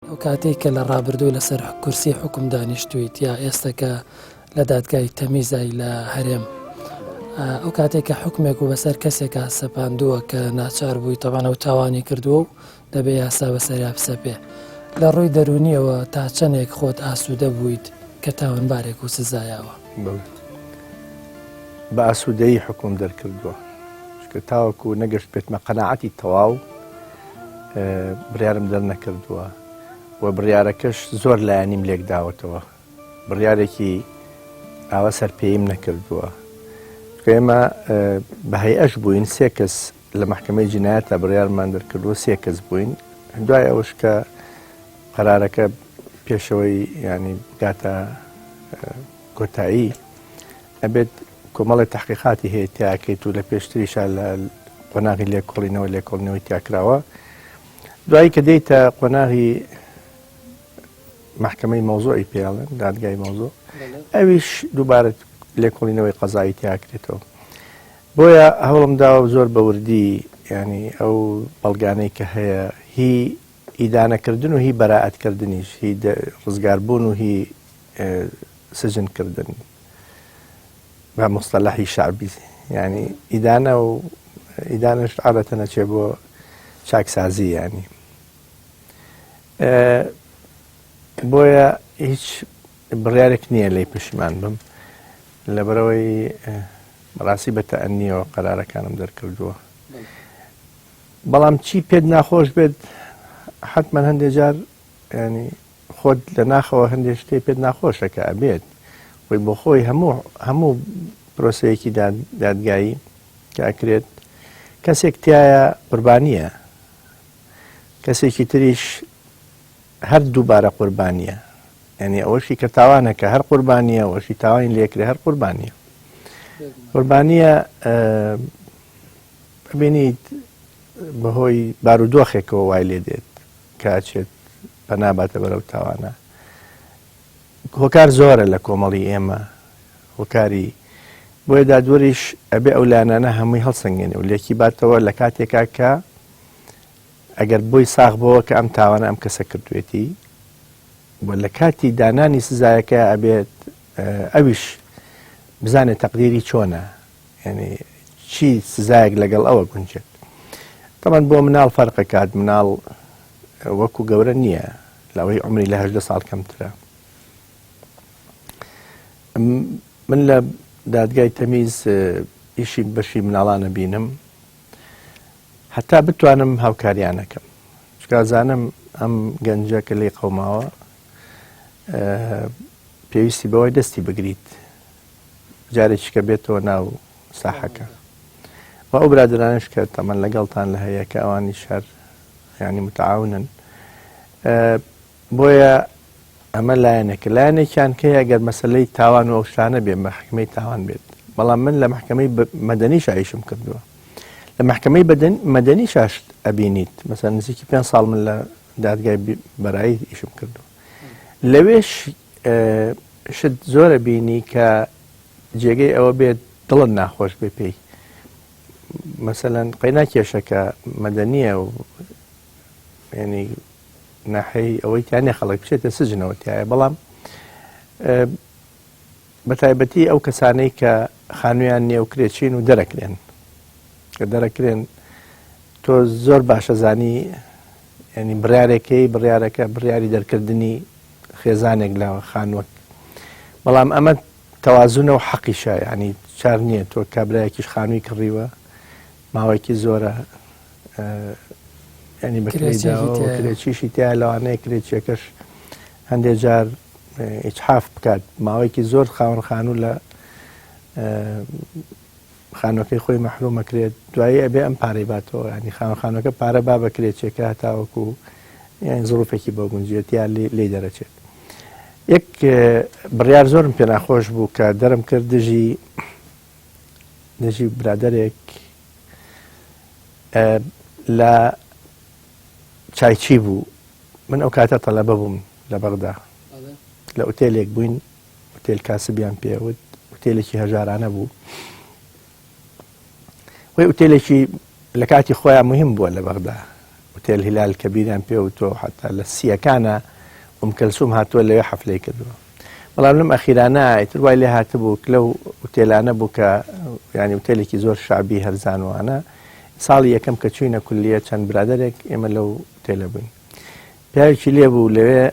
ئەو کاتێک کە لە ڕابردوو لەسەر کورسی حکوم دانیشتویت یا ئێستا کە لە دادگای تەمیزای لە هەرێم ئەو کاتێک کە حکمێک و بەسەر کەسێکە سەپاندووە کە ناچار بووی تەوانە و تاوانی کردووە و دەبێ یاسا بەسەریا بسەپێ لە ڕووی دەرونیەوە تا چەندێک خۆت ئاسوودە بوویت کە تاوانبارێک و سزایەوە بە ئاسوودەیی حکوم دەرکردووە چکە تاوەکو نەگەشت پێتمە قەناعەتی تەواو بڕیارم دەرنەکردووە و بڕیارەکەش زۆر لایەنیم لێک داوەتەوە بڕیارێکی ئاوە سەرپێیم نەکردووە ئێمە بە هەیئەش بووین سێ کەس لە محکمەی جینایەتە بڕیارمان دەرکردووە سێ کەس بووین دوای ئەوەش کە قەرارەکە پێشەوەی ینی بگاتە کۆتایی ئەبێت کۆمەڵی تحقیقاتی هەیە تیاکەیت و لە پێشتریشە لە قۆناغی لێکۆڵینەوەی تیاکراوە دوایی کە دەیتە قۆناغی محکمەی مەوزوعی پێڵێن دادگای مەوزوع ئەویش دووبارە لێکۆڵینەوەی قەزایی تیاکرێتەوە بۆیە هەوڵم داوە زۆر بەوردی ینی ئەو بەڵگانەی کە هەیە هی ئیدانەکردن و هی بەراعەتکردنیش هی ڕزگاربوون و هی سجنکردن بە مستەلەحی شعبی ینی ئیدانە و ئیدانش عادەتەن نەچێ بۆ چاکسازی ینی بۆیە هیچ بڕیارێک نییە لی پشیمان بم لەبەرەوەی ڕاستی بە تەئەنیەوە قەرارەکانم دەرکردووە بەڵام چی پێت ناخۆش بێت حتمما هەندێک جار ینی خۆت لە ناخەوە هەندێک شتێ پێت ناخۆشەکە ئەبێت وی بۆ خۆی هەموو پرۆسەیەکی دادگایی کە ئەکرێت کەسێک تایە قوربانیە کەسێکی تریش هەر دووبارە قوربانیە ینی ئەوەشی کە تاوانەکە هەر قوربانیە ئەوەشی تاوانی لێکرێ هەر قوربانیە قوربانیە ببینیت بەهۆی بارودۆخێکەوە وای لێ دێت کاچێت پەناباتە بەرەو تاوانە هۆکار زۆرە لە کۆمەڵی ئێمە هۆکاری بۆیە دادوەریش ئەبێ ئەو لایەنانە هەمووی هەڵسەنگێنێ و لێکی باتەوە لە کاتێکا کە ئەگەر بۆی ساغ بەوە کە ئەم تاوانە ئەم کەسە کردوێتی بۆ لە کاتی دانانی سزایەکە ئەبێت ئەویش بزانێت تەقدیری چۆنە یعنی چی سزایەک لەگەڵ ئەوە گونجێت تەمان بۆ مناڵ فەرقەکات مناڵ وەکو گەورە نییە لەوەی عمری لە 18 ساڵ کەمترە من لە دادگای تەمیز ئیشی بەشی مناڵانە بینم هەتا بتوانم هاوکاریانەکەم چکازانم ئەم گەنجە کە لێ قەوماوە پێویستی بەوەی دەستی بگریت جارێکی کە بێتەوە ناو ساحەکە و ئەو برادرانش کە تەمەن لەگەڵتان لە هەیە کە ئەوانی شەر ینی متعاونن بۆیە ئەمە لایەنێکیان کە ئەگەر مەسلەی تاوان و ئەو شتانە بێ محکمەی تاوان بێت بەڵام من لە محکمەی مەدەنیش ئایشم کردووە لە محکمەی مەدەنی شاش ئەبینیت مەسەن نزیکی 5 ساڵ من لە دادگای بەرایی ئیشم کردو لەوێش شت زۆرە بینی کە جێگەی ئەوە بێت دڵت ناخۆش بێ پێی مەسەلەن قەینا کێشەکە مەدەنیە و ینی ناحەی ئەوەی تیانێ خەڵک بچێتە سجنەوە تایە بەڵام بە تایبەتی ئەو کەسانەی کە خانوویان نێوکرێچین و دەرەکرێن کە دەرەکرێن تۆ زۆر باشە زانی ینی بڕیارەکە بڕیاری دەرکردنی خێزانێک لە خانووەک بەڵام ئەمە تەوازونە و حەقیشە ینی چار نییە تۆ کابرایەکیش خانووی کڕیوە ماوەیەکی زۆرە ینی بەکرێچیشی تیا لەوانەیە کرێچیەکەش هەندێک جار ئیجحاف بکات ماوەیەکی زۆر خاوەن خانوو لە خانووەکەی خۆی مەحرومەکرێت دوایی ئەبێ ئەم پارەی باتەوە ینی خانووەکە پارە با بە کرێچێکە هەتاوەکو یان زڕوفێکی بۆ گونجێت یا لێ دەرەچێت یەک بڕیار زۆرم پێ ناخۆش بوو کە دەرم کرد دژی برادەرێک لە چایچی بوو من ئەو کاتە تەلەبە بووم لە بەغدا لە ئوتێلێک بووین ئوتێل کاسبیان پێوت ئوتێلێکی هەژارانە بوو وی ئوتێلێکی لە کاتی خۆیان مهم بووە لە بەغدا الهلال الكبير بيوتو حتى للسياكانا كلثوم هاتوا اللي حفلة كدوا والله لم أخيرانا يترواي لها تبوك لو وتيلانا بوكا يعني وتيلي زور شعبي هرزان وأنا صالي كم كتشوينا كلية كان برادرك إما لو تيلبين بياوشي ليبو لوي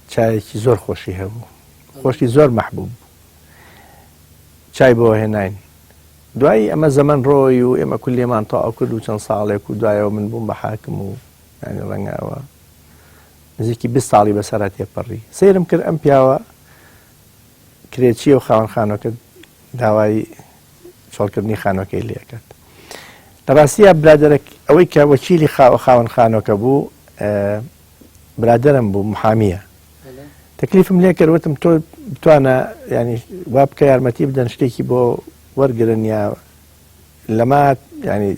شاي زور خوشي هبو خوشي زور محبوب شاي بو هناين دوای ئەمە زەمن ڕۆی و ئێمە کولیێمان تەواو کرد و چەند ساڵێک و دوایەوە من بووم بە حاکم و ینی ڕەنگەوە نزیکی 20 ساڵی بەسەرا تێپەڕی سەیرم کرد ئەم پیاوە کرێچیە و خاوەن خانۆکە داوای چۆڵکردنی خانۆکەی لێکرد لە ڕاستیە برادەرێک ئەوەی کە وەکیلی خاوەن خانۆکە بوو برادەرم بوو محامیە تەکلیفم لێ کرد وتم تۆ بتوانە ینی وا بکە یارمەتی بدەن شتێکی بۆ وەرگرن یا لەما ینی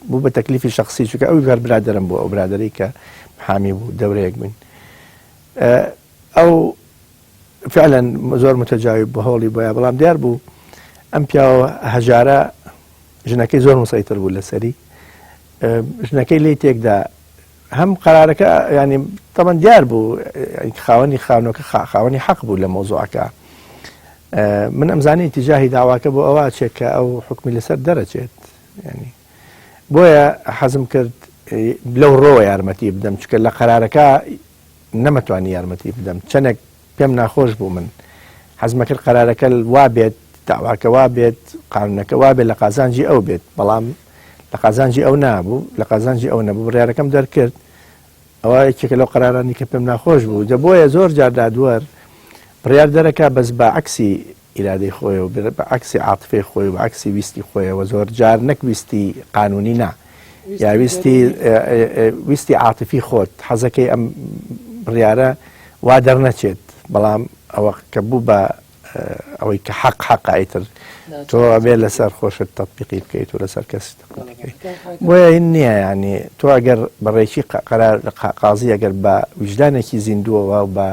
بوو بە تەکلیفی شخصی چونکە ئەوی هەر برادەرم بوو ئەو برادەری کە محامی بوو دەورەیەک بووین ئەو فعلا زۆر متەجاوب بوو هەوڵی بۆیە بەڵام دیار بوو ئەم پیاوە هەژارە ژنەکەی زۆر مسەیتر بوو لەسەری ژنەکەی لی تێکدا هەم قەرارەکە ینی تەمەن دیار بوو خاوەنی خانۆکە خاوەنی حەق بوو لە مۆزوعەکە من ئەمزانی تیجاهی داواکە بۆ ئەوە چێت کە ئەو حکمی لەسەر دەرەچێت ینی بۆیە حەزم کرد لەو ڕۆوە یارمەتی بدەم چکە لە قەرارەکە نەمەتوانی یارمەتی بدەم چەندێک پێم ناخۆش بوو من حەزمە کرد قەرارەکە وا بێت داواکە وا بێت قانونەکە وا بێت لە قازانجی ئەو بێت بەڵام لە قازانجی ئەو نابوو لە قازانجی ئەو نەبوو بڕیارەکەم دەرکرد ئەوە یەکێکە لەو قەرارانی کە پێم ناخۆش بوو دەبۆیە زۆر جار دادوەر بڕیار دەرەکە بەس بە عەکسی ئیرادەی خۆی و بە عەکسی عاتفەی خۆی و عەکسی ویستی خۆیەوە زۆر جار نەک ویستی قانونی نا یا ویستی عاتفی خۆت حەزەکەی ئەم بڕیارە وا دەرنەچێت بەڵام ئەوە کە بوو بە ئەوەی کە حەق ئیتر تۆ ئەبێ لەسەر خۆشت تەطبیقی بکەیت و لەسەر کەسی بکەیت بۆیە هین نییە ینی تۆ ئەگەر بەڕێکی قازی ئەگەر بە وجدانێکی زیندووەوە و بە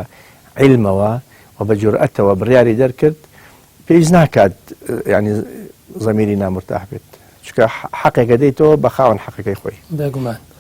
عیلمەوە و بە جورئەتەوە بڕیاری دەرکرد پێویست ناکات ینی زەمیری نامرتاح بێت چونکە حەقێکە دەیتەوە بە خاوەن حەقەکەی خۆی بێگومان